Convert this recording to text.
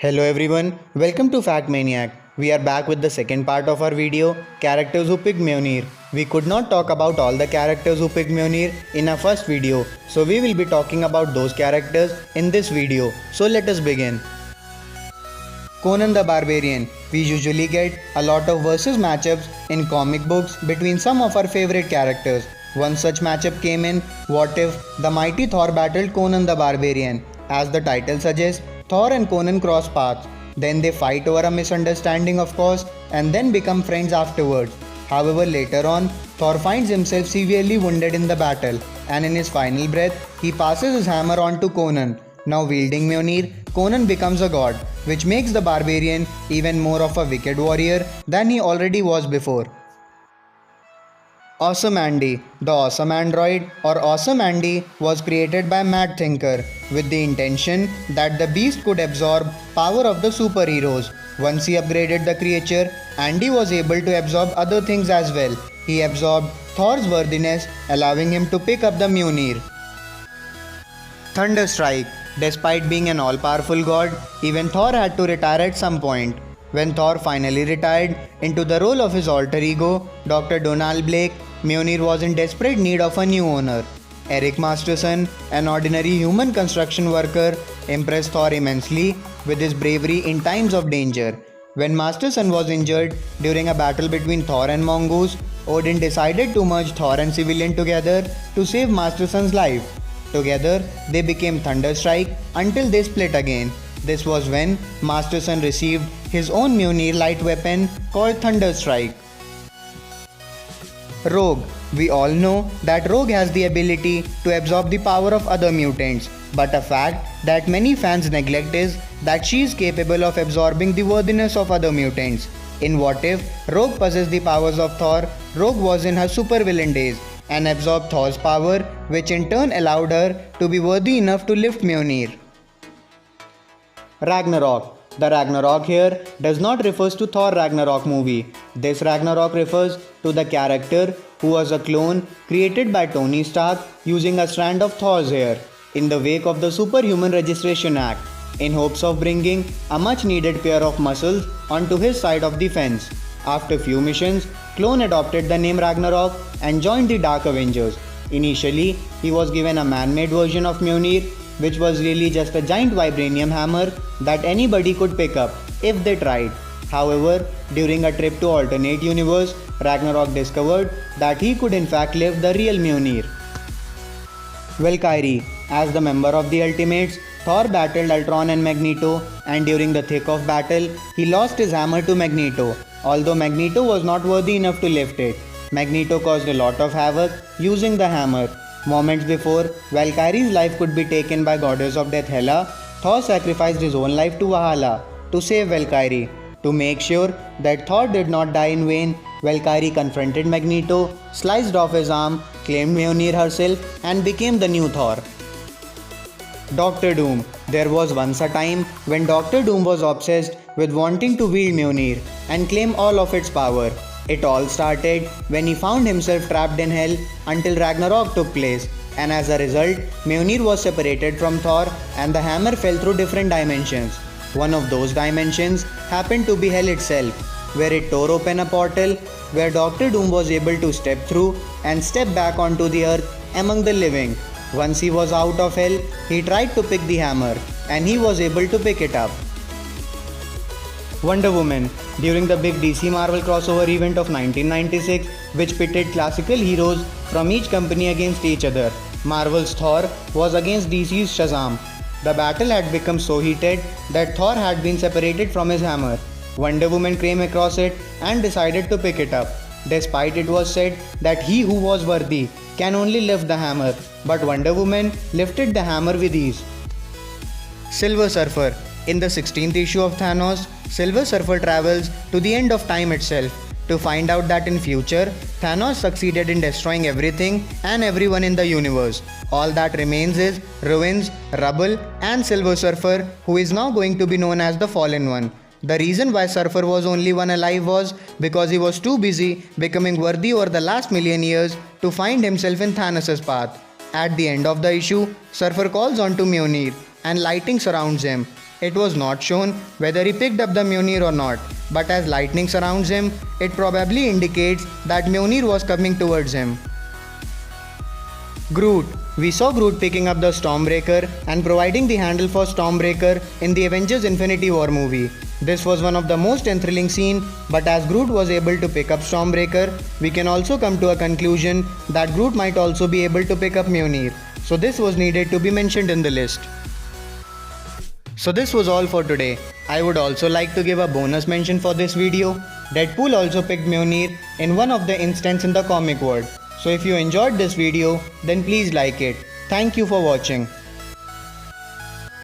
Hello everyone, welcome to Fact Maniac. We are back with the second part of our video, Characters Who Picked Mjolnir. We could not talk about all the characters who picked Mjolnir in our first video, so we will be talking about those characters in this video. So let us begin. Conan the Barbarian. We usually get a lot of versus matchups in comic books between some of our favorite characters. One such matchup came in What If the mighty Thor battled Conan the Barbarian. As the title suggests, Thor and Conan cross paths. Then they fight over a misunderstanding, of course, and then become friends afterwards. However, later on, Thor finds himself severely wounded in the battle, and in his final breath, he passes his hammer on to Conan. Now wielding Mjolnir, Conan becomes a god, which makes the barbarian even more of a wicked warrior than he already was before. Awesome Andy. The Awesome Android or Awesome Andy was created by Mad Thinker with the intention that the beast could absorb power of the superheroes. Once he upgraded the creature, Andy was able to absorb other things as well. He absorbed Thor's worthiness, allowing him to pick up the Mjolnir. Thunderstrike. Despite being an all-powerful god, even Thor had to retire at some point. When Thor finally retired into the role of his alter ego, Dr. Donald Blake, Mjolnir was in desperate need of a new owner. Eric Masterson, an ordinary human construction worker, impressed Thor immensely with his bravery in times of danger. When Masterson was injured during a battle between Thor and Mongoose, Odin decided to merge Thor and Civilian together to save Masterson's life. Together, they became Thunderstrike until they split again. This was when Masterson received his own Mjolnir light weapon called Thunderstrike. Rogue. We all know that Rogue has the ability to absorb the power of other mutants, but a fact that many fans neglect is that she is capable of absorbing the worthiness of other mutants. In What If Rogue possessed the powers of Thor, Rogue was in her supervillain days and absorbed Thor's power, which in turn allowed her to be worthy enough to lift Mjolnir. Ragnarok. The Ragnarok here does not refers to Thor Ragnarok movie. This Ragnarok refers to the character who was a clone created by Tony Stark using a strand of Thor's hair in the wake of the Superhuman Registration Act in hopes of bringing a much needed pair of muscles onto his side of the fence. After few missions, Clone adopted the name Ragnarok and joined the Dark Avengers. Initially, he was given a man-made version of Mjolnir, which was really just a giant vibranium hammer that anybody could pick up if they tried. However, during a trip to alternate universe, Ragnarok discovered that he could in fact lift the real Mjolnir. Valkyrie. As the member of the Ultimates, Thor battled Ultron and Magneto, and during the thick of battle, he lost his hammer to Magneto. Although Magneto was not worthy enough to lift it, Magneto caused a lot of havoc using the hammer. Moments before Valkyrie's life could be taken by Goddess of Death Hela, Thor sacrificed his own life to Valhalla to save Valkyrie. To make sure that Thor did not die in vain, Valkyrie confronted Magneto, sliced off his arm, claimed Mjolnir herself, and became the new Thor. Doctor Doom. There was once a time when Doctor Doom was obsessed with wanting to wield Mjolnir and claim all of its power. It all started when he found himself trapped in hell until Ragnarok took place, and as a result, Mjolnir was separated from Thor and the hammer fell through different dimensions. One of those dimensions happened to be hell itself, where it tore open a portal where Doctor Doom was able to step through and step back onto the earth among the living. Once he was out of hell, he tried to pick the hammer, and he was able to pick it up. Wonder Woman. During the big DC Marvel crossover event of 1996, which pitted classical heroes from each company against each other, Marvel's Thor was against DC's Shazam. The battle had become so heated that Thor had been separated from his hammer. Wonder Woman came across it and decided to pick it up. Despite it was said that he who was worthy can only lift the hammer, but Wonder Woman lifted the hammer with ease. Silver Surfer. In the 16th issue of Thanos, Silver Surfer travels to the end of time itself to find out that in future, Thanos succeeded in destroying everything and everyone in the universe. All that remains is ruins, rubble, and Silver Surfer, who is now going to be known as the Fallen One. The reason why Surfer was only one alive was because he was too busy becoming worthy over the last million years to find himself in Thanos' path. At the end of the issue, Surfer calls on to Mjolnir and lighting surrounds him. It was not shown whether he picked up the Mjolnir or not, but as lightning surrounds him, it probably indicates that Mjolnir was coming towards him. Groot. We saw Groot picking up the Stormbreaker and providing the handle for Stormbreaker in the Avengers Infinity War movie. This was one of the most thrilling scenes, but as Groot was able to pick up Stormbreaker, we can also come to a conclusion that Groot might also be able to pick up Mjolnir. So this was needed to be mentioned in the list. So this was all for today. I would also like to give a bonus mention for this video. Deadpool also picked Mjolnir in one of the instances in the comic world. So if you enjoyed this video, then please like it. Thank you for watching.